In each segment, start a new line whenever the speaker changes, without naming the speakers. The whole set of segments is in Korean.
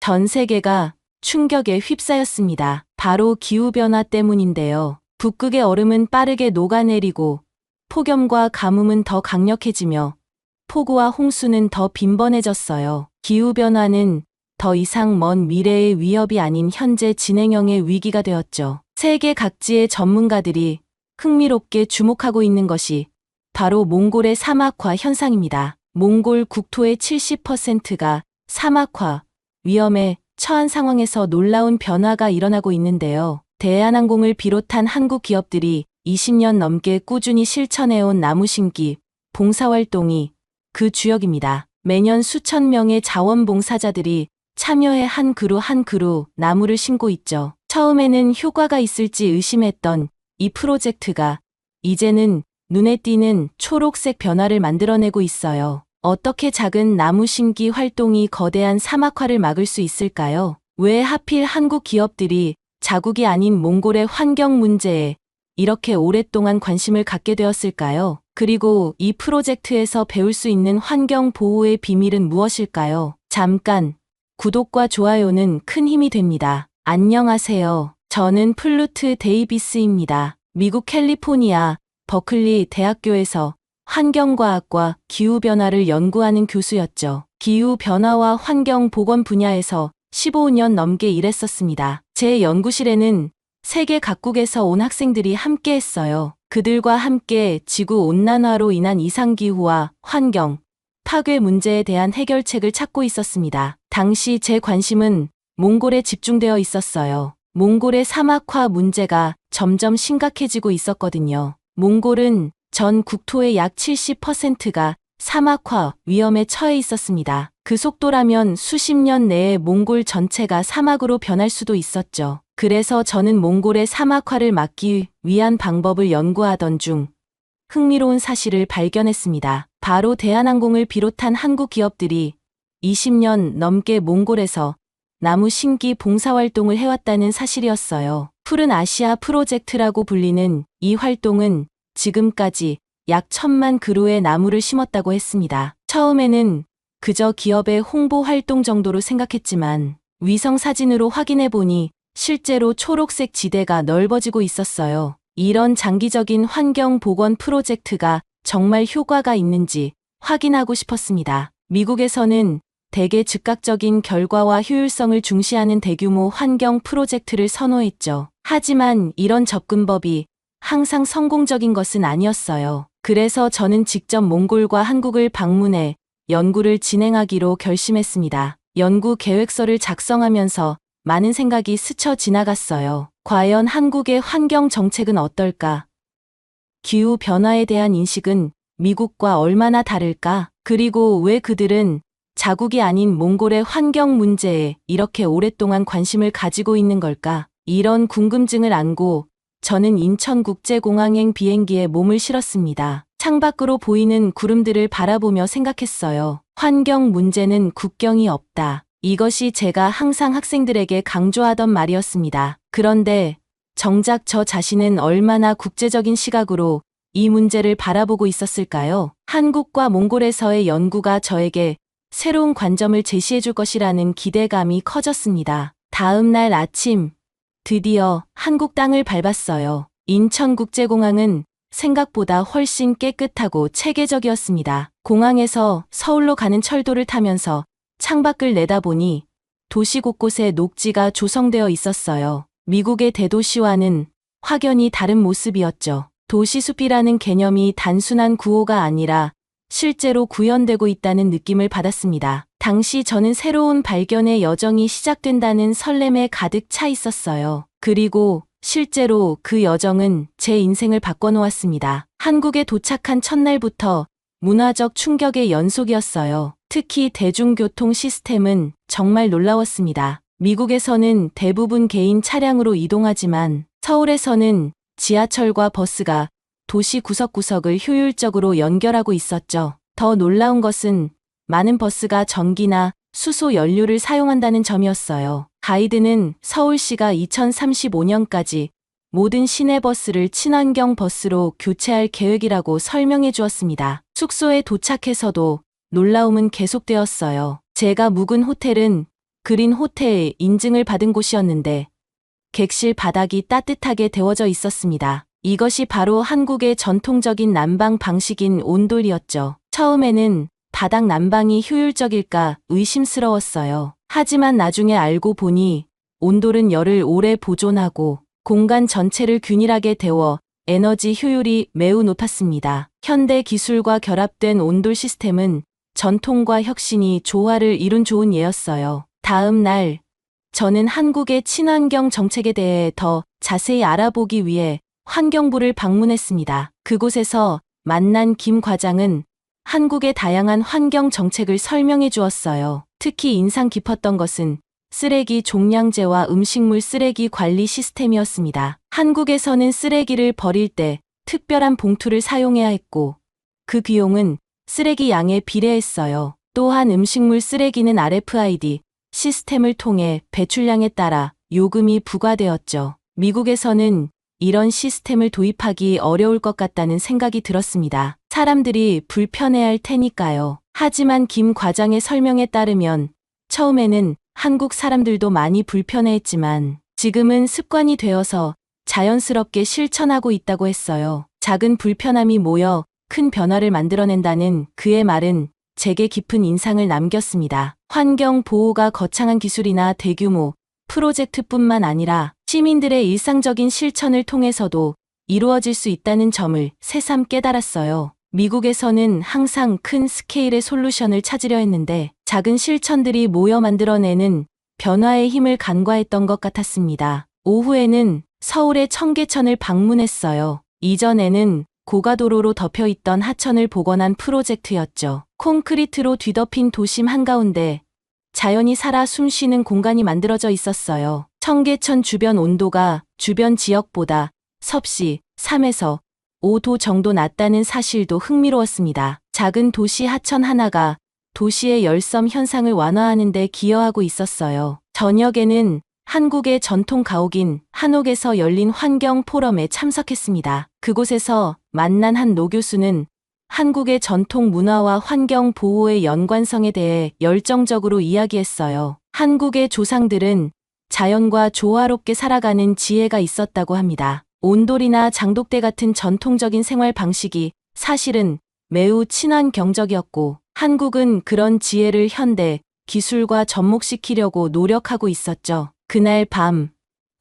전 세계가 충격에 휩싸였습니다. 바로 기후변화 때문인데요. 북극의 얼음은 빠르게 녹아내리고 폭염과 가뭄은 더 강력해지며 폭우와 홍수는 더 빈번해졌어요. 기후변화는 더 이상 먼 미래의 위협이 아닌 현재 진행형의 위기가 되었죠. 세계 각지의 전문가들이 흥미롭게 주목하고 있는 것이 바로 몽골의 사막화 현상입니다. 몽골 국토의 70%가 사막화 위험에 처한 상황에서 놀라운 변화가 일어나고 있는데요. 대한항공을 비롯한 한국 기업들이 20년 넘게 꾸준히 실천해온 나무 심기, 봉사활동이 그 주역입니다. 매년 수천 명의 자원봉사자들이 참여해 한 그루 한 그루 나무를 심고 있죠. 처음에는 효과가 있을지 의심했던 이 프로젝트가 이제는 눈에 띄는 초록색 변화를 만들어내고 있어요. 어떻게 작은 나무 심기 활동이 거대한 사막화를 막을 수 있을까요? 왜 하필 한국 기업들이 자국이 아닌 몽골의 환경 문제에 이렇게 오랫동안 관심을 갖게 되었을까요? 그리고 이 프로젝트에서 배울 수 있는 환경 보호의 비밀은 무엇일까요? 잠깐, 구독과 좋아요는 큰 힘이 됩니다. 안녕하세요. 저는 플루트 데이비스입니다. 미국 캘리포니아 버클리 대학교에서 환경과학과 기후변화를 연구하는 교수였죠. 기후변화와 환경보건 분야에서 15년 넘게 일했었습니다. 제 연구실에는 세계 각국에서 온 학생들이 함께 했어요. 그들과 함께 지구온난화로 인한 이상기후와 환경, 파괴 문제에 대한 해결책을 찾고 있었습니다. 당시 제 관심은 몽골에 집중되어 있었어요. 몽골의 사막화 문제가 점점 심각해지고 있었거든요. 몽골은 전 국토의 약 70%가 사막화 위험에 처해 있었습니다. 그 속도라면 수십 년 내에 몽골 전체가 사막으로 변할 수도 있었죠. 그래서 저는 몽골의 사막화를 막기 위한 방법을 연구하던 중 흥미로운 사실을 발견했습니다. 바로 대한항공을 비롯한 한국 기업들이 20년 넘게 몽골에서 나무 심기 봉사활동을 해왔다는 사실이었어요. 푸른 아시아 프로젝트라고 불리는 이 활동은 지금까지 약 1,000만 그루의 나무를 심었다고 했습니다. 처음에는 그저 기업의 홍보 활동 정도로 생각했지만 위성 사진으로 확인해 보니 실제로 초록색 지대가 넓어지고 있었어요. 이런 장기적인 환경 보건 프로젝트가 정말 효과가 있는지 확인하고 싶었습니다. 미국에서는 대개 즉각적인 결과와 효율성을 중시하는 대규모 환경 프로젝트를 선호했죠. 하지만 이런 접근법이 항상 성공적인 것은 아니었어요. 그래서 저는 직접 몽골과 한국을 방문해 연구를 진행하기로 결심했습니다. 연구 계획서를 작성하면서 많은 생각이 스쳐 지나갔어요. 과연 한국의 환경 정책은 어떨까? 기후 변화에 대한 인식은 미국과 얼마나 다를까? 그리고 왜 그들은 자국이 아닌 몽골의 환경 문제에 이렇게 오랫동안 관심을 가지고 있는 걸까? 이런 궁금증을 안고 저는 인천국제공항행 비행기에 몸을 실었습니다. 창밖으로 보이는 구름들을 바라보며 생각했어요. 환경 문제는 국경이 없다. 이것이 제가 항상 학생들에게 강조하던 말이었습니다. 그런데 정작 저 자신은 얼마나 국제적인 시각으로 이 문제를 바라보고 있었을까요? 한국과 몽골에서의 연구가 저에게 새로운 관점을 제시해 줄 것이라는 기대감이 커졌습니다. 다음 날 아침, 드디어 한국 땅을 밟았어요. 인천국제공항은 생각보다 훨씬 깨끗하고 체계적이었습니다. 공항에서 서울로 가는 철도를 타면서 창밖을 내다보니 도시 곳곳에 녹지가 조성되어 있었어요. 미국의 대도시와는 확연히 다른 모습이었죠. 도시숲이라는 개념이 단순한 구호가 아니라 실제로 구현되고 있다는 느낌을 받았습니다. 당시 저는 새로운 발견의 여정이 시작된다는 설렘에 가득 차 있었어요. 그리고 실제로 그 여정은 제 인생을 바꿔놓았습니다. 한국에 도착한 첫날부터 문화적 충격의 연속이었어요. 특히 대중교통 시스템은 정말 놀라웠습니다. 미국에서는 대부분 개인 차량으로 이동하지만 서울에서는 지하철과 버스가 도시 구석구석을 효율적으로 연결하고 있었죠. 더 놀라운 것은 많은 버스가 전기나 수소 연료를 사용한다는 점이었어요. 가이드는 서울시가 2035년까지 모든 시내버스를 친환경 버스로 교체할 계획이라고 설명해 주었습니다. 숙소에 도착해서도 놀라움은 계속되었어요. 제가 묵은 호텔은 그린 호텔 인증을 받은 곳이었는데 객실 바닥이 따뜻하게 데워져 있었습니다. 이것이 바로 한국의 전통적인 난방 방식인 온돌이었죠. 처음에는 바닥 난방이 효율적일까 의심스러웠어요. 하지만 나중에 알고 보니 온돌은 열을 오래 보존하고 공간 전체를 균일하게 데워 에너지 효율이 매우 높았습니다. 현대 기술과 결합된 온돌 시스템은 전통과 혁신이 조화를 이룬 좋은 예였어요. 다음 날 저는 한국의 친환경 정책에 대해 더 자세히 알아보기 위해 환경부를 방문했습니다. 그곳에서 만난 김 과장은 한국의 다양한 환경 정책을 설명해 주었어요. 특히 인상 깊었던 것은 쓰레기 종량제와 음식물 쓰레기 관리 시스템이었습니다. 한국에서는 쓰레기를 버릴 때 특별한 봉투를 사용해야 했고 그 비용은 쓰레기 양에 비례했어요. 또한 음식물 쓰레기는 RFID 시스템을 통해 배출량에 따라 요금이 부과되었죠. 미국에서는 이런 시스템을 도입하기 어려울 것 같다는 생각이 들었습니다. 사람들이 불편해할 테니까요. 하지만 김 과장의 설명에 따르면 처음에는 한국 사람들도 많이 불편해했지만 지금은 습관이 되어서 자연스럽게 실천하고 있다고 했어요. 작은 불편함이 모여 큰 변화를 만들어낸다는 그의 말은 제게 깊은 인상을 남겼습니다. 환경 보호가 거창한 기술이나 대규모 프로젝트뿐만 아니라 시민들의 일상적인 실천을 통해서도 이루어질 수 있다는 점을 새삼 깨달았어요. 미국에서는 항상 큰 스케일의 솔루션을 찾으려 했는데 작은 실천들이 모여 만들어내는 변화의 힘을 간과했던 것 같았습니다. 오후에는 서울의 청계천을 방문했어요. 이전에는 고가도로로 덮여있던 하천을 복원한 프로젝트였죠. 콘크리트로 뒤덮인 도심 한가운데 자연이 살아 숨쉬는 공간이 만들어져 있었어요. 청계천 주변 온도가 주변 지역보다 섭씨 3에서 5도 정도 낮다는 사실도 흥미로웠습니다. 작은 도시 하천 하나가 도시의 열섬 현상을 완화하는 데 기여하고 있었어요. 저녁에는 한국의 전통 가옥인 한옥에서 열린 환경 포럼에 참석했습니다. 그곳에서 만난 한 노 교수는 한국의 전통 문화와 환경 보호의 연관성에 대해 열정적으로 이야기했어요. 한국의 조상들은 자연과 조화롭게 살아가는 지혜가 있었다고 합니다. 온돌이나 장독대 같은 전통적인 생활 방식이 사실은 매우 친환경적이었고 한국은 그런 지혜를 현대 기술과 접목시키려고 노력하고 있었죠. 그날 밤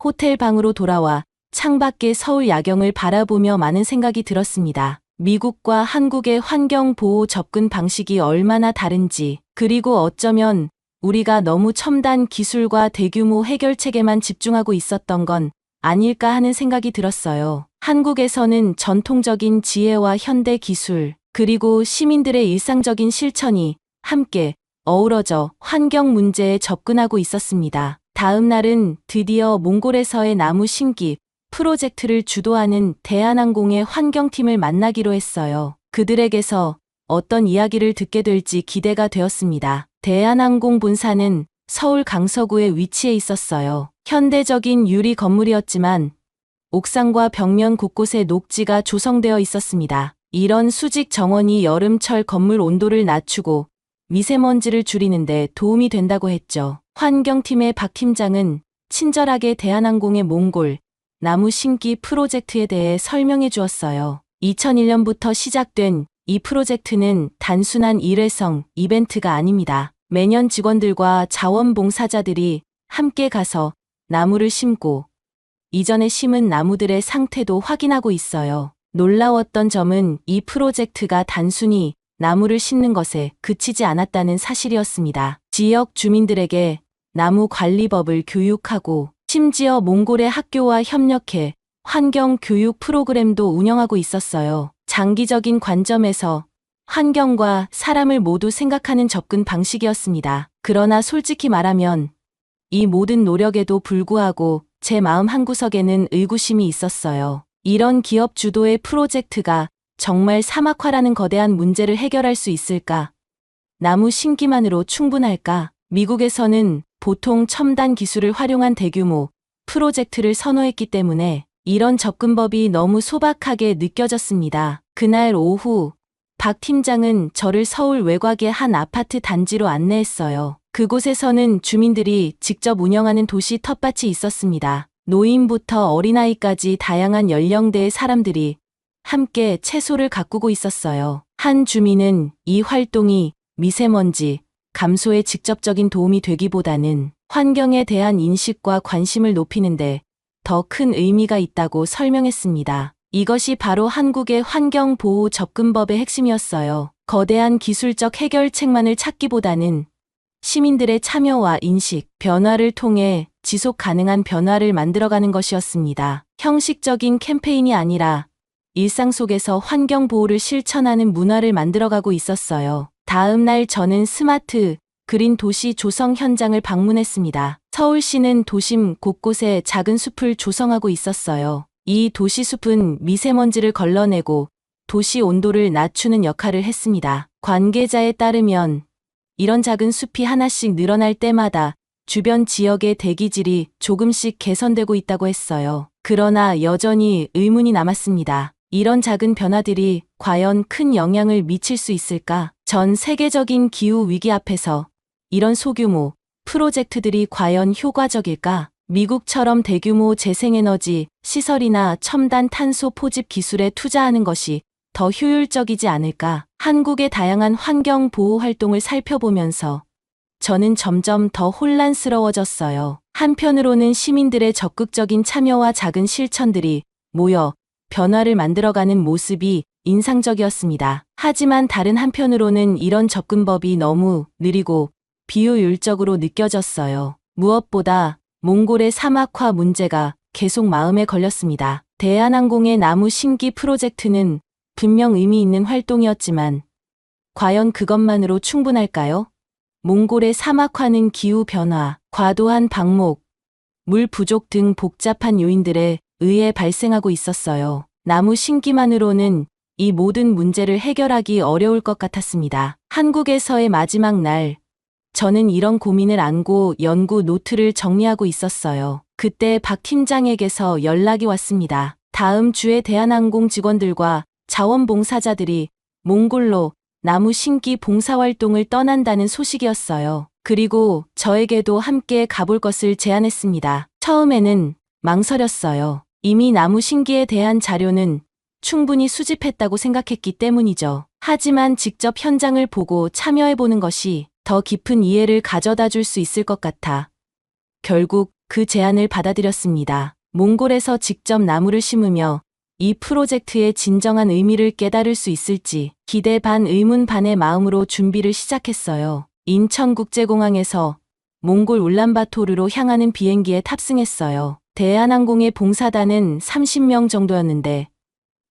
호텔 방으로 돌아와 창밖의 서울 야경을 바라보며 많은 생각이 들었습니다. 미국과 한국의 환경 보호 접근 방식이 얼마나 다른지, 그리고 어쩌면 우리가 너무 첨단 기술과 대규모 해결책에만 집중하고 있었던 건 아닐까 하는 생각이 들었어요. 한국에서는 전통적인 지혜와 현대 기술, 그리고 시민들의 일상적인 실천이 함께 어우러져 환경 문제에 접근하고 있었습니다. 다음 날은 드디어 몽골에서의 나무 심기 프로젝트를 주도하는 대한항공의 환경팀을 만나기로 했어요. 그들에게서 어떤 이야기를 듣게 될지 기대가 되었습니다. 대한항공 본사는 서울 강서구에 위치해 있었어요. 현대적인 유리 건물이었지만 옥상과 벽면 곳곳에 녹지가 조성되어 있었습니다. 이런 수직 정원이 여름철 건물 온도를 낮추고 미세먼지를 줄이는데 도움이 된다고 했죠. 환경팀의 박 팀장은 친절하게 대한항공의 몽골 나무 심기 프로젝트에 대해 설명해 주었어요. 2001년부터 시작된 이 프로젝트는 단순한 일회성 이벤트가 아닙니다. 매년 직원들과 자원봉사자들이 함께 가서 나무를 심고 이전에 심은 나무들의 상태도 확인하고 있어요. 놀라웠던 점은 이 프로젝트가 단순히 나무를 심는 것에 그치지 않았다는 사실이었습니다. 지역 주민들에게 나무 관리법을 교육하고 심지어 몽골의 학교와 협력해 환경 교육 프로그램도 운영하고 있었어요. 장기적인 관점에서 환경과 사람을 모두 생각하는 접근 방식이었습니다. 그러나 솔직히 말하면 이 모든 노력에도 불구하고 제 마음 한구석에는 의구심이 있었어요. 이런 기업 주도의 프로젝트가 정말 사막화라는 거대한 문제를 해결할 수 있을까? 나무 심기만으로 충분할까? 미국에서는 보통 첨단 기술을 활용한 대규모 프로젝트를 선호했기 때문에 이런 접근법이 너무 소박하게 느껴졌습니다. 그날 오후 박 팀장은 저를 서울 외곽의 한 아파트 단지로 안내했어요. 그곳에서는 주민들이 직접 운영하는 도시 텃밭이 있었습니다. 노인부터 어린아이까지 다양한 연령대의 사람들이 함께 채소를 가꾸고 있었어요. 한 주민은 이 활동이 미세먼지 감소에 직접적인 도움이 되기보다는 환경에 대한 인식과 관심을 높이는데 더 큰 의미가 있다고 설명했습니다. 이것이 바로 한국의 환경보호 접근법의 핵심이었어요. 거대한 기술적 해결책만을 찾기보다는 시민들의 참여와 인식, 변화를 통해 지속 가능한 변화를 만들어가는 것이었습니다. 형식적인 캠페인이 아니라 일상 속에서 환경 보호를 실천하는 문화를 만들어가고 있었어요. 다음 날 저는 스마트 그린 도시 조성 현장을 방문했습니다. 서울시는 도심 곳곳에 작은 숲을 조성하고 있었어요. 이 도시숲은 미세먼지를 걸러내고 도시 온도를 낮추는 역할을 했습니다. 관계자에 따르면 이런 작은 숲이 하나씩 늘어날 때마다 주변 지역의 대기질이 조금씩 개선되고 있다고 했어요. 그러나 여전히 의문이 남았습니다. 이런 작은 변화들이 과연 큰 영향을 미칠 수 있을까? 전 세계적인 기후 위기 앞에서 이런 소규모 프로젝트들이 과연 효과적일까? 미국처럼 대규모 재생에너지 시설이나 첨단 탄소 포집 기술에 투자하는 것이 더 효율적이지 않을까? 한국의 다양한 환경 보호 활동을 살펴보면서 저는 점점 더 혼란스러워졌어요. 한편으로는 시민들의 적극적인 참여와 작은 실천들이 모여 변화를 만들어가는 모습이 인상적이었습니다. 하지만 다른 한편으로는 이런 접근법이 너무 느리고 비효율적으로 느껴졌어요. 무엇보다 몽골의 사막화 문제가 계속 마음에 걸렸습니다. 대한항공의 나무 심기 프로젝트는 분명 의미 있는 활동이었지만 과연 그것만으로 충분할까요? 몽골의 사막화는 기후 변화, 과도한 방목, 물 부족 등 복잡한 요인들에 의해 발생하고 있었어요. 나무 심기만으로는 이 모든 문제를 해결하기 어려울 것 같았습니다. 한국에서의 마지막 날, 저는 이런 고민을 안고 연구 노트를 정리하고 있었어요. 그때 박 팀장에게서 연락이 왔습니다. 다음 주에 대한항공 직원들과 자원봉사자들이 몽골로 나무 심기 봉사활동을 떠난다는 소식이었어요. 그리고 저에게도 함께 가볼 것을 제안했습니다. 처음에는 망설였어요. 이미 나무 심기에 대한 자료는 충분히 수집했다고 생각했기 때문이죠. 하지만 직접 현장을 보고 참여해보는 것이 더 깊은 이해를 가져다 줄 수 있을 것 같아 결국 그 제안을 받아들였습니다. 몽골에서 직접 나무를 심으며 이 프로젝트의 진정한 의미를 깨달을 수 있을지 기대 반 의문 반의 마음으로 준비를 시작했어요. 인천국제공항에서 몽골 울란바토르로 향하는 비행기에 탑승했어요. 대한항공의 봉사단은 30명 정도였는데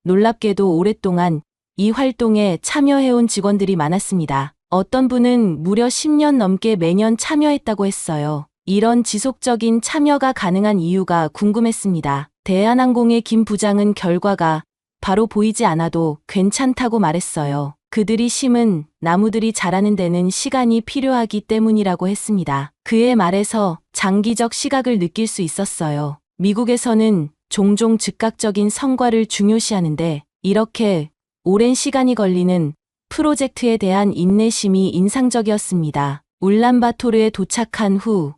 놀랍게도 오랫동안 이 활동에 참여해온 직원들이 많았습니다. 어떤 분은 무려 10년 넘게 매년 참여했다고 했어요. 이런 지속적인 참여가 가능한 이유가 궁금했습니다. 대한항공의 김 부장은 결과가 바로 보이지 않아도 괜찮다고 말했어요. 그들이 심은 나무들이 자라는 데는 시간이 필요하기 때문이라고 했습니다. 그의 말에서 장기적 시각을 느낄 수 있었어요. 미국에서는 종종 즉각적인 성과를 중요시하는데 이렇게 오랜 시간이 걸리는 프로젝트에 대한 인내심이 인상적이었습니다. 울란바토르에 도착한 후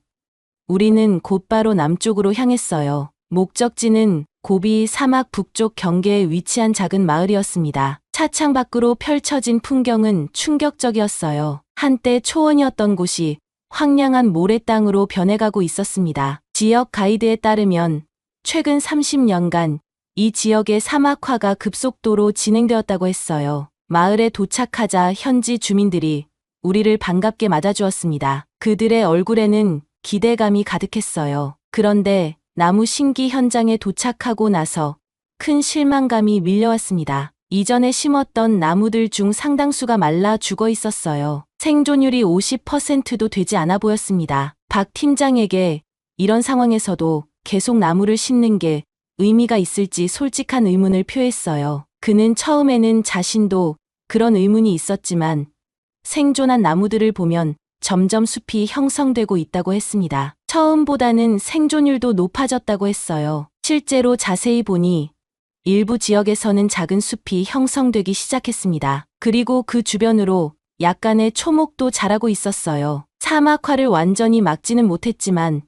우리는 곧바로 남쪽으로 향했어요. 목적지는 고비 사막 북쪽 경계에 위치한 작은 마을이었습니다. 차창 밖으로 펼쳐진 풍경은 충격적이었어요. 한때 초원이었던 곳이 황량한 모래땅으로 변해가고 있었습니다. 지역 가이드에 따르면 최근 30년간 이 지역의 사막화가 급속도로 진행되었다고 했어요. 마을에 도착하자 현지 주민들이 우리를 반갑게 맞아주었습니다. 그들의 얼굴에는 기대감이 가득했어요. 그런데 나무 심기 현장에 도착하고 나서 큰 실망감이 밀려왔습니다. 이전에 심었던 나무들 중 상당수가 말라 죽어 있었어요. 생존율이 50%도 되지 않아 보였습니다. 박 팀장에게 이런 상황에서도 계속 나무를 심는 게 의미가 있을지 솔직한 의문을 표했어요. 그는 처음에는 자신도 그런 의문이 있었지만 생존한 나무들을 보면 점점 숲이 형성되고 있다고 했습니다. 처음보다는 생존율도 높아졌다고 했어요. 실제로 자세히 보니 일부 지역에서는 작은 숲이 형성되기 시작했습니다. 그리고 그 주변으로 약간의 초목도 자라고 있었어요. 사막화를 완전히 막지는 못했지만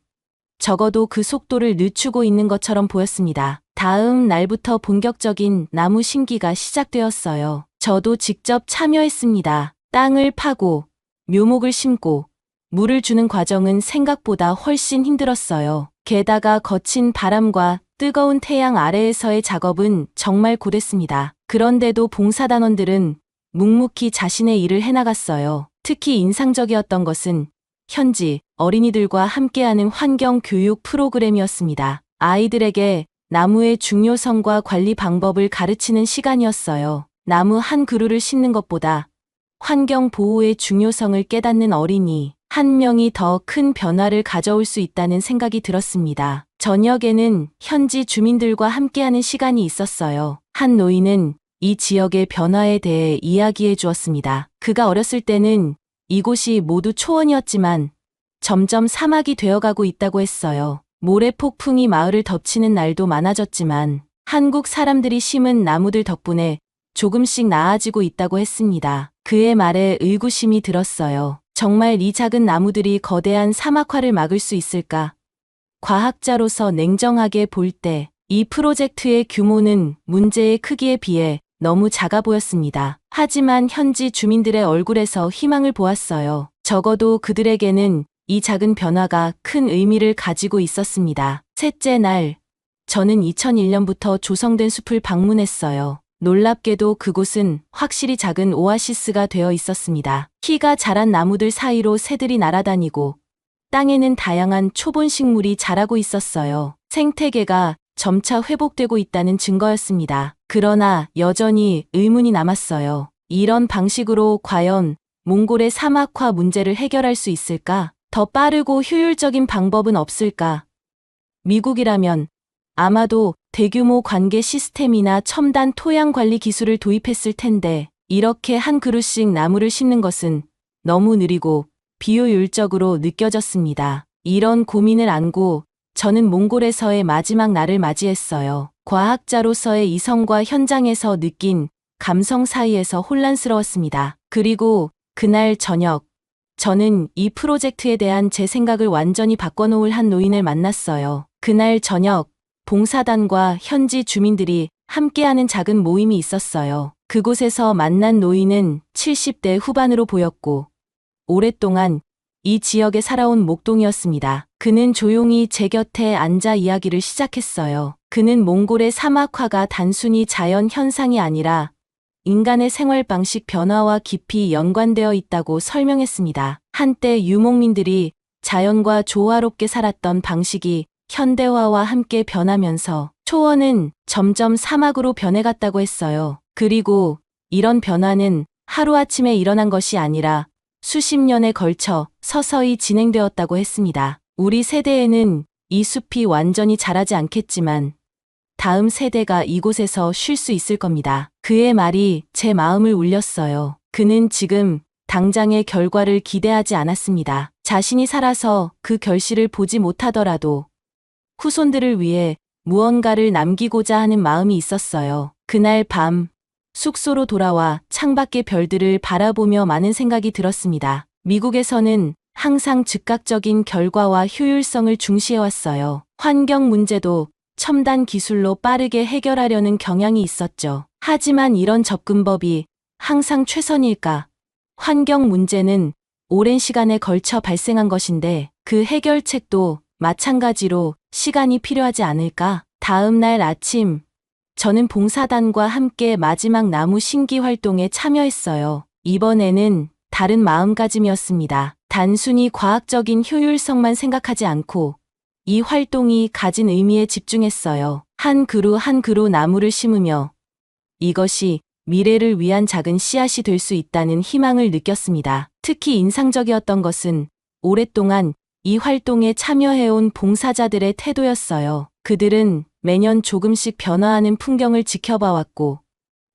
적어도 그 속도를 늦추고 있는 것처럼 보였습니다. 다음 날부터 본격적인 나무 심기가 시작되었어요. 저도 직접 참여했습니다. 땅을 파고 묘목을 심고 물을 주는 과정은 생각보다 훨씬 힘들었어요. 게다가 거친 바람과 뜨거운 태양 아래에서의 작업은 정말 고됐습니다. 그런데도 봉사단원들은 묵묵히 자신의 일을 해나갔어요. 특히 인상적이었던 것은 현지 어린이들과 함께하는 환경 교육 프로그램이었습니다. 아이들에게 나무의 중요성과 관리 방법을 가르치는 시간이었어요. 나무 한 그루를 심는 것보다 환경 보호의 중요성을 깨닫는 어린이 한 명이 더 큰 변화를 가져올 수 있다는 생각이 들었습니다. 저녁에는 현지 주민들과 함께하는 시간이 있었어요. 한 노인은 이 지역의 변화에 대해 이야기해 주었습니다. 그가 어렸을 때는 이곳이 모두 초원이었지만 점점 사막이 되어가고 있다고 했어요. 모래 폭풍이 마을을 덮치는 날도 많아졌지만 한국 사람들이 심은 나무들 덕분에 조금씩 나아지고 있다고 했습니다. 그의 말에 의구심이 들었어요. 정말 이 작은 나무들이 거대한 사막화를 막을 수 있을까? 과학자로서 냉정하게 볼 때 이 프로젝트의 규모는 문제의 크기에 비해 너무 작아 보였습니다. 하지만 현지 주민들의 얼굴에서 희망을 보았어요. 적어도 그들에게는 이 작은 변화가 큰 의미를 가지고 있었습니다. 셋째 날, 저는 2001년부터 조성된 숲을 방문했어요. 놀랍게도 그곳은 확실히 작은 오아시스가 되어 있었습니다. 키가 자란 나무들 사이로 새들이 날아다니고 땅에는 다양한 초본 식물이 자라고 있었어요. 생태계가 점차 회복되고 있다는 증거였습니다. 그러나 여전히 의문이 남았어요. 이런 방식으로 과연 몽골의 사막화 문제를 해결할 수 있을까? 더 빠르고 효율적인 방법은 없을까? 미국이라면 아마도 대규모 관계 시스템이나 첨단 토양 관리 기술을 도입했을 텐데 이렇게 한 그루씩 나무를 심는 것은 너무 느리고 비효율적으로 느껴졌습니다. 이런 고민을 안고 저는 몽골에서의 마지막 날을 맞이했어요. 과학자로서의 이성과 현장에서 느낀 감성 사이에서 혼란스러웠습니다. 그리고 그날 저녁, 저는 이 프로젝트에 대한 제 생각을 완전히 바꿔놓을 한 노인을 만났어요. 그날 저녁, 봉사단과 현지 주민들이 함께하는 작은 모임이 있었어요. 그곳에서 만난 노인은 70대 후반으로 보였고 오랫동안 이 지역에 살아온 목동이었습니다. 그는 조용히 제 곁에 앉아 이야기를 시작했어요. 그는 몽골의 사막화가 단순히 자연 현상이 아니라 인간의 생활 방식 변화와 깊이 연관되어 있다고 설명했습니다. 한때 유목민들이 자연과 조화롭게 살았던 방식이 현대화와 함께 변하면서 초원은 점점 사막으로 변해갔다고 했어요. 그리고 이런 변화는 하루아침에 일어난 것이 아니라 수십 년에 걸쳐 서서히 진행되었다고 했습니다. 우리 세대에는 이 숲이 완전히 자라지 않겠지만 다음 세대가 이곳에서 쉴 수 있을 겁니다. 그의 말이 제 마음을 울렸어요. 그는 지금 당장의 결과를 기대하지 않았습니다. 자신이 살아서 그 결실을 보지 못하더라도 후손들을 위해 무언가를 남기고자 하는 마음이 있었어요. 그날 밤 숙소로 돌아와 창밖의 별들을 바라보며 많은 생각이 들었습니다. 미국에서는 항상 즉각적인 결과와 효율성을 중시해왔어요. 환경 문제도 첨단 기술로 빠르게 해결하려는 경향이 있었죠. 하지만 이런 접근법이 항상 최선일까? 환경 문제는 오랜 시간에 걸쳐 발생한 것인데 그 해결책도 마찬가지로 시간이 필요하지 않을까? 다음 날 아침, 저는 봉사단과 함께 마지막 나무 심기 활동에 참여했어요. 이번에는 다른 마음가짐이었습니다. 단순히 과학적인 효율성만 생각하지 않고 이 활동이 가진 의미에 집중했어요. 한 그루 한 그루 나무를 심으며 이것이 미래를 위한 작은 씨앗이 될 수 있다는 희망을 느꼈습니다. 특히 인상적이었던 것은 오랫동안 이 활동에 참여해온 봉사자들의 태도였어요. 그들은 매년 조금씩 변화하는 풍경을 지켜봐왔고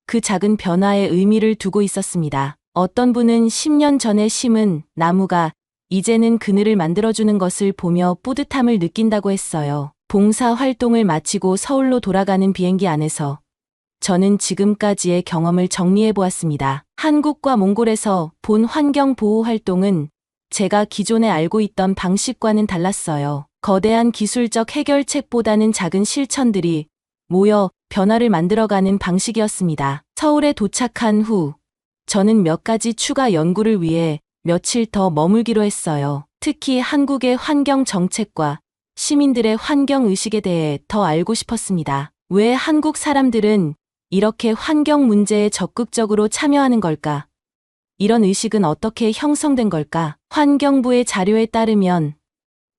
그 작은 변화에 의미를 두고 있었습니다. 어떤 분은 10년 전에 심은 나무가 이제는 그늘을 만들어주는 것을 보며 뿌듯함을 느낀다고 했어요. 봉사 활동을 마치고 서울로 돌아가는 비행기 안에서 저는 지금까지의 경험을 정리해 보았습니다. 한국과 몽골에서 본 환경 보호 활동은 제가 기존에 알고 있던 방식과는 달랐어요. 거대한 기술적 해결책보다는 작은 실천들이 모여 변화를 만들어가는 방식이었습니다. 서울에 도착한 후 저는 몇 가지 추가 연구를 위해 며칠 더 머물기로 했어요. 특히 한국의 환경 정책과 시민들의 환경 의식에 대해 더 알고 싶었습니다. 왜 한국 사람들은 이렇게 환경 문제에 적극적으로 참여하는 걸까? 이런 의식은 어떻게 형성된 걸까? 환경부의 자료에 따르면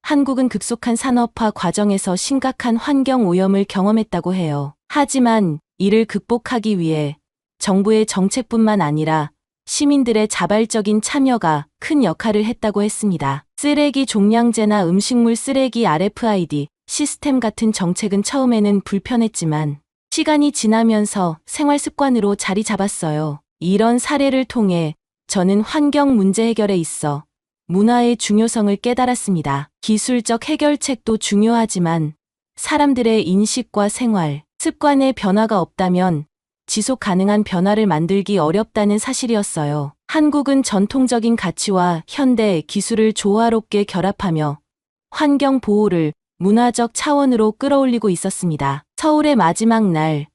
한국은 급속한 산업화 과정에서 심각한 환경 오염을 경험했다고 해요. 하지만 이를 극복하기 위해 정부의 정책뿐만 아니라 시민들의 자발적인 참여가 큰 역할을 했다고 했습니다. 쓰레기 종량제나 음식물 쓰레기 RFID 시스템 같은 정책은 처음에는 불편했지만 시간이 지나면서 생활 습관으로 자리 잡았어요. 이런 사례를 통해 저는 환경 문제 해결에 있어 문화의 중요성을 깨달았습니다. 기술적 해결책도 중요하지만 사람들의 인식과 생활, 습관의 변화가 없다면 지속 가능한 변화를 만들기 어렵다는 사실이었어요. 한국은 전통적인 가치와 현대 기술을 조화롭게 결합하며 환경 보호를 문화적 차원으로 끌어올리고 있었습니다. 서울의 마지막 날,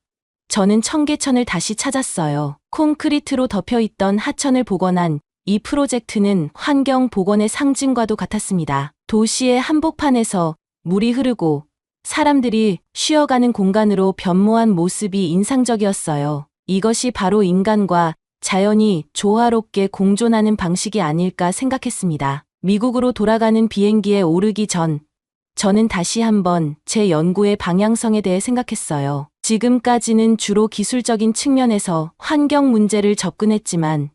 저는 청계천을 다시 찾았어요. 콘크리트로 덮여있던 하천을 복원한 이 프로젝트는 환경 복원의 상징과도 같았습니다. 도시의 한복판에서 물이 흐르고 사람들이 쉬어가는 공간으로 변모한 모습이 인상적이었어요. 이것이 바로 인간과 자연이 조화롭게 공존하는 방식이 아닐까 생각했습니다. 미국으로 돌아가는 비행기에 오르기 전, 저는 다시 한번 제 연구의 방향성에 대해 생각했어요. 지금까지는 주로 기술적인 측면에서 환경 문제를 접근했지만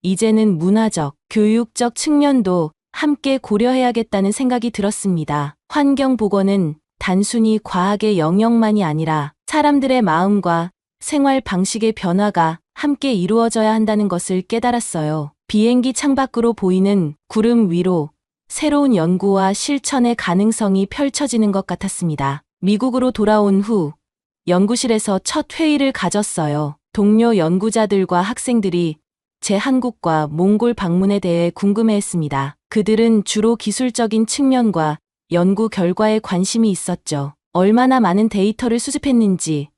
이제는 문화적, 교육적 측면도 함께 고려해야겠다는 생각이 들었습니다. 환경 복원은 단순히 과학의 영역만이 아니라 사람들의 마음과 생활 방식의 변화가 함께 이루어져야 한다는 것을 깨달았어요. 비행기 창밖으로 보이는 구름 위로 새로운 연구와 실천의 가능성이 펼쳐지는 것 같았습니다. 미국으로 돌아온 후 연구실에서 첫 회의를 가졌어요. 동료 연구자들과 학생들이 제 한국과 몽골 방문에 대해 궁금해했습니다. 그들은 주로 기술적인 측면과 연구 결과에 관심이 있었죠. 얼마나 많은 데이터를 수집했는지,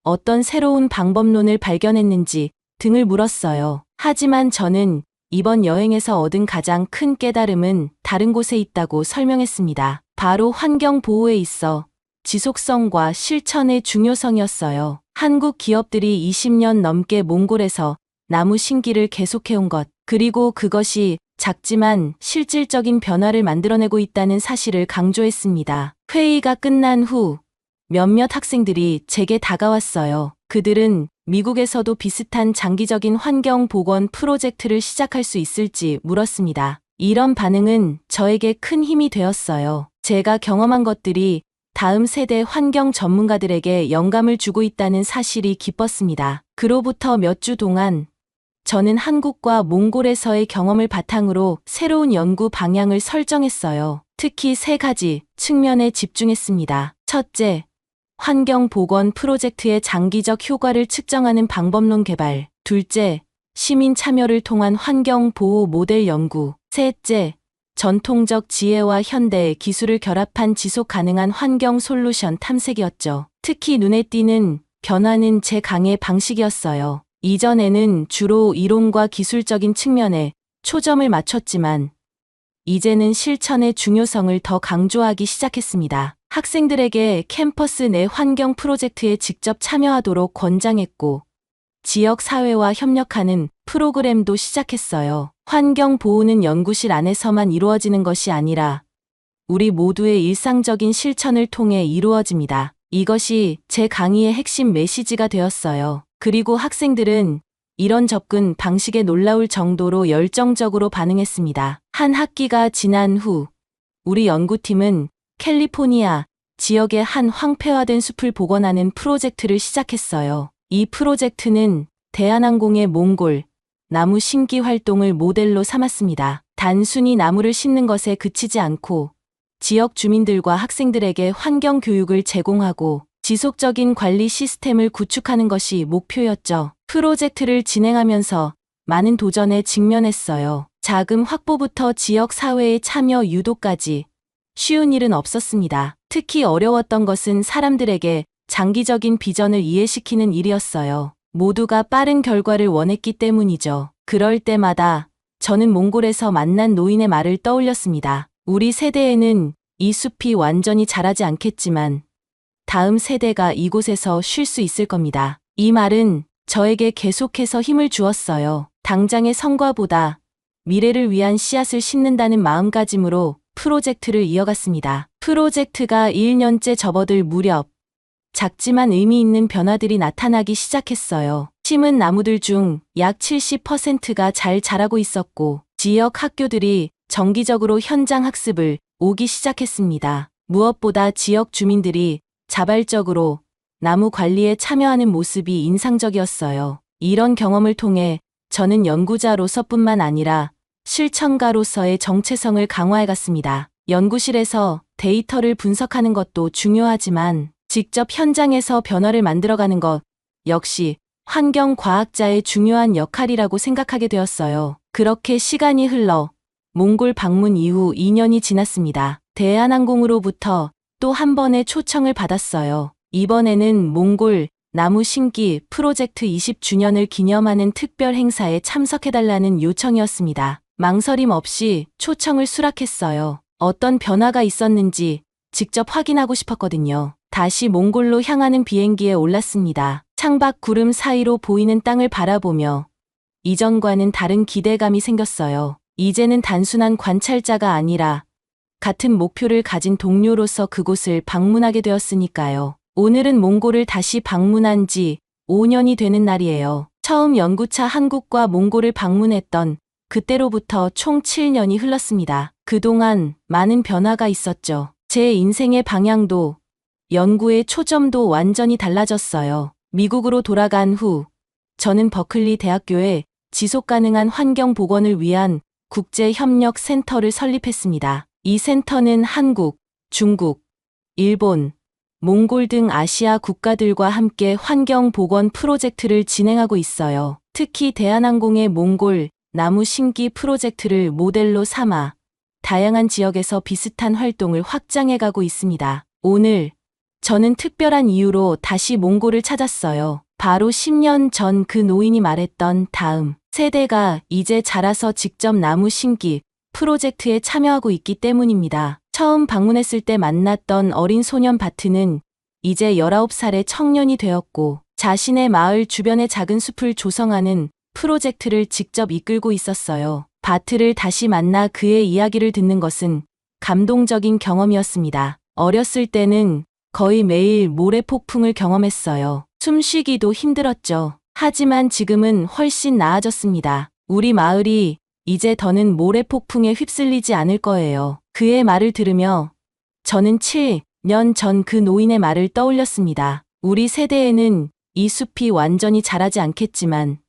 어떤 새로운 방법론을 발견했는지 등을 물었어요. 하지만 저는 이번 여행에서 얻은 가장 큰 깨달음은 다른 곳에 있다고 설명했습니다. 바로 환경 보호에 있어 지속성과 실천의 중요성이었어요. 한국 기업들이 20년 넘게 몽골에서 나무 심기를 계속해온 것, 그리고 그것이 작지만 실질적인 변화를 만들어내고 있다는 사실을 강조했습니다. 회의가 끝난 후 몇몇 학생들이 제게 다가왔어요. 그들은 미국에서도 비슷한 장기적인 환경 복원 프로젝트를 시작할 수 있을지 물었습니다. 이런 반응은 저에게 큰 힘이 되었어요. 제가 경험한 것들이 다음 세대 환경 전문가들에게 영감을 주고 있다는 사실이 기뻤습니다. 그로부터 몇 주 동안 저는 한국과 몽골에서의 경험을 바탕으로 새로운 연구 방향을 설정했어요. 특히 세 가지 측면에 집중했습니다. 첫째, 환경 복원 프로젝트의 장기적 효과를 측정하는 방법론 개발. 둘째, 시민 참여를 통한 환경 보호 모델 연구. 셋째, 전통적 지혜와 현대 기술을 결합한 지속 가능한 환경 솔루션 탐색이었죠. 특히 눈에 띄는 변화는 제 강의 방식이었어요. 이전에는 주로 이론과 기술적인 측면에 초점을 맞췄지만 이제는 실천의 중요성을 더 강조하기 시작했습니다. 학생들에게 캠퍼스 내 환경 프로젝트에 직접 참여하도록 권장했고 지역 사회와 협력하는 프로그램도 시작했어요. 환경 보호는 연구실 안에서만 이루어지는 것이 아니라 우리 모두의 일상적인 실천을 통해 이루어집니다. 이것이 제 강의의 핵심 메시지가 되었어요. 그리고 학생들은 이런 접근 방식에 놀라울 정도로 열정적으로 반응했습니다. 한 학기가 지난 후 우리 연구팀은 캘리포니아 지역의 한 황폐화된 숲을 복원하는 프로젝트를 시작했어요. 이 프로젝트는 대한항공의 몽골 나무 심기 활동을 모델로 삼았습니다. 단순히 나무를 심는 것에 그치지 않고 지역 주민들과 학생들에게 환경 교육을 제공하고 지속적인 관리 시스템을 구축하는 것이 목표였죠. 프로젝트를 진행하면서 많은 도전에 직면했어요. 자금 확보부터 지역 사회의 참여 유도까지 쉬운 일은 없었습니다. 특히 어려웠던 것은 사람들에게 장기적인 비전을 이해시키는 일이었어요. 모두가 빠른 결과를 원했기 때문이죠. 그럴 때마다 저는 몽골에서 만난 노인의 말을 떠올렸습니다. 우리 세대에는 이 숲이 완전히 자라지 않겠지만 다음 세대가 이곳에서 쉴 수 있을 겁니다. 이 말은 저에게 계속해서 힘을 주었어요. 당장의 성과보다 미래를 위한 씨앗을 심는다는 마음가짐으로 프로젝트를 이어갔습니다. 프로젝트가 1년째 접어들 무렵 작지만 의미 있는 변화들이 나타나기 시작했어요. 심은 나무들 중 약 70%가 잘 자라고 있었고 지역 학교들이 정기적으로 현장 학습을 오기 시작했습니다. 무엇보다 지역 주민들이 자발적으로 나무 관리에 참여하는 모습이 인상적이었어요. 이런 경험을 통해 저는 연구자로서뿐만 아니라 실천가로서의 정체성을 강화해갔습니다. 연구실에서 데이터를 분석하는 것도 중요하지만 직접 현장에서 변화를 만들어가는 것 역시 환경과학자의 중요한 역할이라고 생각하게 되었어요. 그렇게 시간이 흘러 몽골 방문 이후 2년이 지났습니다. 대한항공으로부터 또 한 번의 초청을 받았어요. 이번에는 몽골 나무 심기 프로젝트 20주년을 기념하는 특별 행사에 참석해달라는 요청이었습니다. 망설임 없이 초청을 수락했어요. 어떤 변화가 있었는지 직접 확인하고 싶었거든요. 다시 몽골로 향하는 비행기에 올랐습니다. 창밖 구름 사이로 보이는 땅을 바라보며 이전과는 다른 기대감이 생겼어요. 이제는 단순한 관찰자가 아니라 같은 목표를 가진 동료로서 그곳을 방문하게 되었으니까요. 오늘은 몽골을 다시 방문한 지 5년이 되는 날이에요. 처음 연구차 한국과 몽골을 방문했던 그때로부터 총 7년이 흘렀습니다. 그동안 많은 변화가 있었죠. 제 인생의 방향도 연구의 초점도 완전히 달라졌어요. 미국으로 돌아간 후 저는 버클리 대학교에 지속가능한 환경 복원을 위한 국제협력센터를 설립했습니다. 이 센터는 한국, 중국, 일본, 몽골 등 아시아 국가들과 함께 환경 복원 프로젝트를 진행하고 있어요. 특히 대한항공의 몽골 나무 심기 프로젝트를 모델로 삼아 다양한 지역에서 비슷한 활동을 확장해가고 있습니다. 오늘 저는 특별한 이유로 다시 몽골을 찾았어요. 바로 10년 전 그 노인이 말했던 다음 세대가 이제 자라서 직접 나무 심기 프로젝트에 참여하고 있기 때문입니다. 처음 방문했을 때 만났던 어린 소년 바트는 이제 19살의 청년이 되었고 자신의 마을 주변의 작은 숲을 조성하는 프로젝트를 직접 이끌고 있었어요. 바트를 다시 만나 그의 이야기를 듣는 것은 감동적인 경험이었습니다. 어렸을 때는 거의 매일 모래폭풍을 경험했어요. 숨쉬기도 힘들었죠. 하지만 지금은 훨씬 나아졌습니다. 우리 마을이 이제 더는 모래폭풍에 휩쓸리지 않을 거예요. 그의 말을 들으며 저는 7년 전 그 노인의 말을 떠올렸습니다. 우리 세대에는 이 숲이 완전히 자라지 않겠지만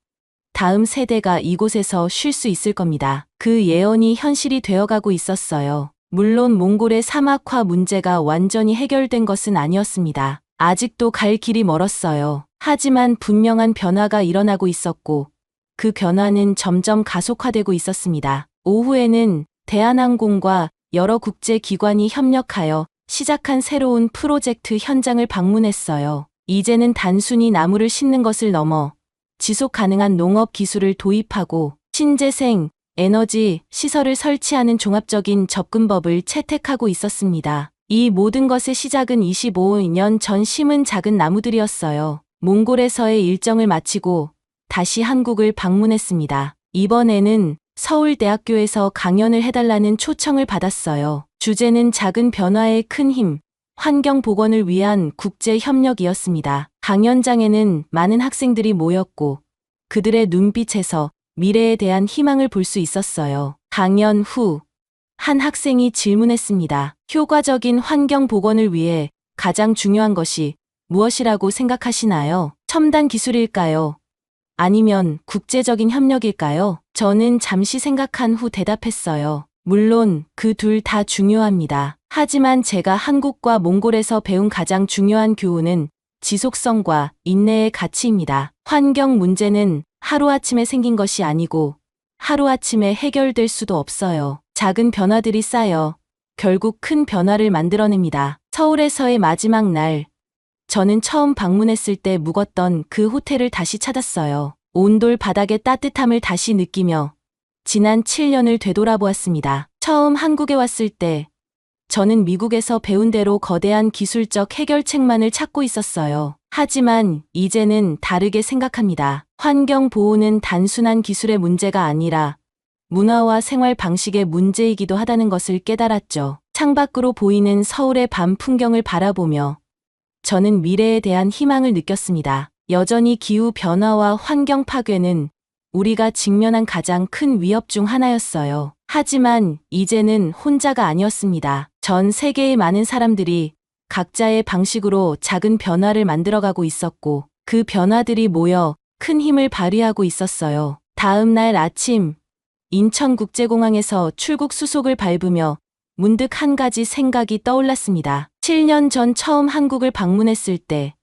다음 세대가 이곳에서 쉴 수 있을 겁니다. 그 예언이 현실이 되어가고 있었어요. 물론 몽골의 사막화 문제가 완전히 해결된 것은 아니었습니다. 아직도 갈 길이 멀었어요. 하지만 분명한 변화가 일어나고 있었고 그 변화는 점점 가속화되고 있었습니다. 오후에는 대한항공과 여러 국제기관이 협력하여 시작한 새로운 프로젝트 현장을 방문했어요. 이제는 단순히 나무를 심는 것을 넘어 지속 가능한 농업 기술을 도입하고 신재생 에너지 시설을 설치하는 종합적인 접근법을 채택하고 있었습니다. 이 모든 것의 시작은 25년 전 심은 작은 나무들이었어요. 몽골에서의 일정을 마치고 다시 한국을 방문했습니다. 이번에는 서울대학교에서 강연을 해달라는 초청을 받았어요. 주제는 작은 변화의 큰 힘, 환경 복원을 위한 국제 협력이었습니다. 강연장에는 많은 학생들이 모였고 그들의 눈빛에서 미래에 대한 희망을 볼 수 있었어요. 강연 후 한 학생이 질문했습니다. 효과적인 환경 복원을 위해 가장 중요한 것이 무엇이라고 생각하시나요? 첨단 기술일까요? 아니면 국제적인 협력일까요? 저는 잠시 생각한 후 대답했어요. 물론 그 둘 다 중요합니다. 하지만 제가 한국과 몽골에서 배운 가장 중요한 교훈은 지속성과 인내의 가치입니다. 환경 문제는 하루아침에 생긴 것이 아니고 하루아침에 해결될 수도 없어요. 작은 변화들이 쌓여 결국 큰 변화를 만들어냅니다. 서울에서의 마지막 날, 저는 처음 방문했을 때 묵었던 그 호텔을 다시 찾았어요. 온돌 바닥의 따뜻함을 다시 느끼며 지난 7년을 되돌아보았습니다. 처음 한국에 왔을 때 저는 미국에서 배운 대로 거대한 기술적 해결책만을 찾고 있었어요. 하지만 이제는 다르게 생각합니다. 환경 보호는 단순한 기술의 문제가 아니라 문화와 생활 방식의 문제이기도 하다는 것을 깨달았죠. 창밖으로 보이는 서울의 밤 풍경을 바라보며 저는 미래에 대한 희망을 느꼈습니다. 여전히 기후 변화와 환경 파괴는 우리가 직면한 가장 큰 위협 중 하나였어요. 하지만 이제는 혼자가 아니었습니다. 전 세계의 많은 사람들이 각자의 방식으로 작은 변화를 만들어가고 있었고 그 변화들이 모여 큰 힘을 발휘하고 있었어요. 다음 날 아침 인천국제공항에서 출국 수속을 밟으며 문득 한 가지 생각이 떠올랐습니다. 7년 전 처음 한국을 방문했을 때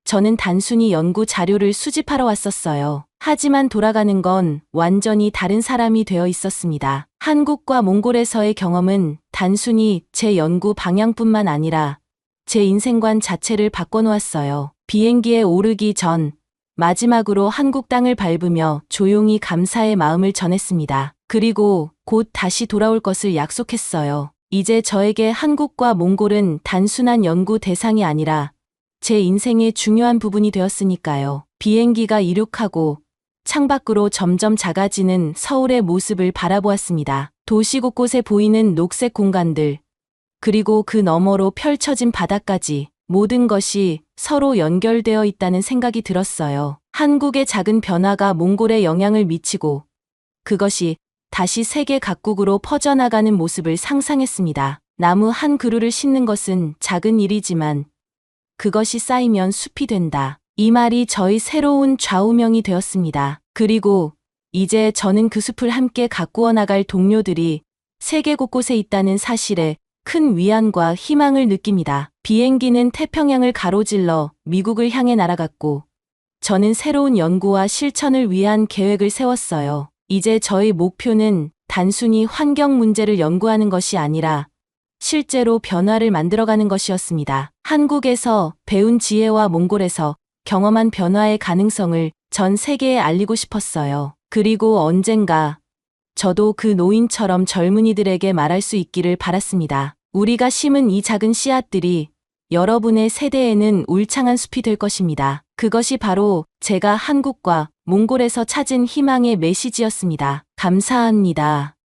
저는 단순히 연구 자료를 수집하러 왔었어요. 하지만 돌아가는 건 완전히 다른 사람이 되어 있었습니다. 한국과 몽골에서의 경험은 단순히 제 연구 방향뿐만 아니라 제 인생관 자체를 바꿔놓았어요. 비행기에 오르기 전 마지막으로 한국 땅을 밟으며 조용히 감사의 마음을 전했습니다. 그리고 곧 다시 돌아올 것을 약속했어요. 이제 저에게 한국과 몽골은 단순한 연구 대상이 아니라 제 인생의 중요한 부분이 되었으니까요. 비행기가 이륙하고 창밖으로 점점 작아지는 서울의 모습을 바라보았습니다. 도시 곳곳에 보이는 녹색 공간들, 그리고 그 너머로 펼쳐진 바다까지 모든 것이 서로 연결되어 있다는 생각이 들었어요. 한국의 작은 변화가 몽골에 영향을 미치고 그것이 다시 세계 각국으로 퍼져나가는 모습을 상상했습니다. 나무 한 그루를 심는 것은 작은 일이지만 그것이 쌓이면 숲이 된다. 이 말이 저의 새로운 좌우명이 되었습니다. 그리고 이제 저는 그 숲을 함께 가꾸어 나갈 동료들이 세계 곳곳에 있다는 사실에 큰 위안과 희망을 느낍니다. 비행기는 태평양을 가로질러 미국을 향해 날아갔고 저는 새로운 연구와 실천을 위한 계획을 세웠어요. 이제 저의 목표는 단순히 환경 문제를 연구하는 것이 아니라 실제로 변화를 만들어가는 것이었습니다. 한국에서 배운 지혜와 몽골에서 경험한 변화의 가능성을 전 세계에 알리고 싶었어요. 그리고 언젠가 저도 그 노인처럼 젊은이들에게 말할 수 있기를 바랐습니다. 우리가 심은 이 작은 씨앗들이 여러분의 세대에는 울창한 숲이 될 것입니다. 그것이 바로 제가 한국과 몽골에서 찾은 희망의 메시지였습니다. 감사합니다.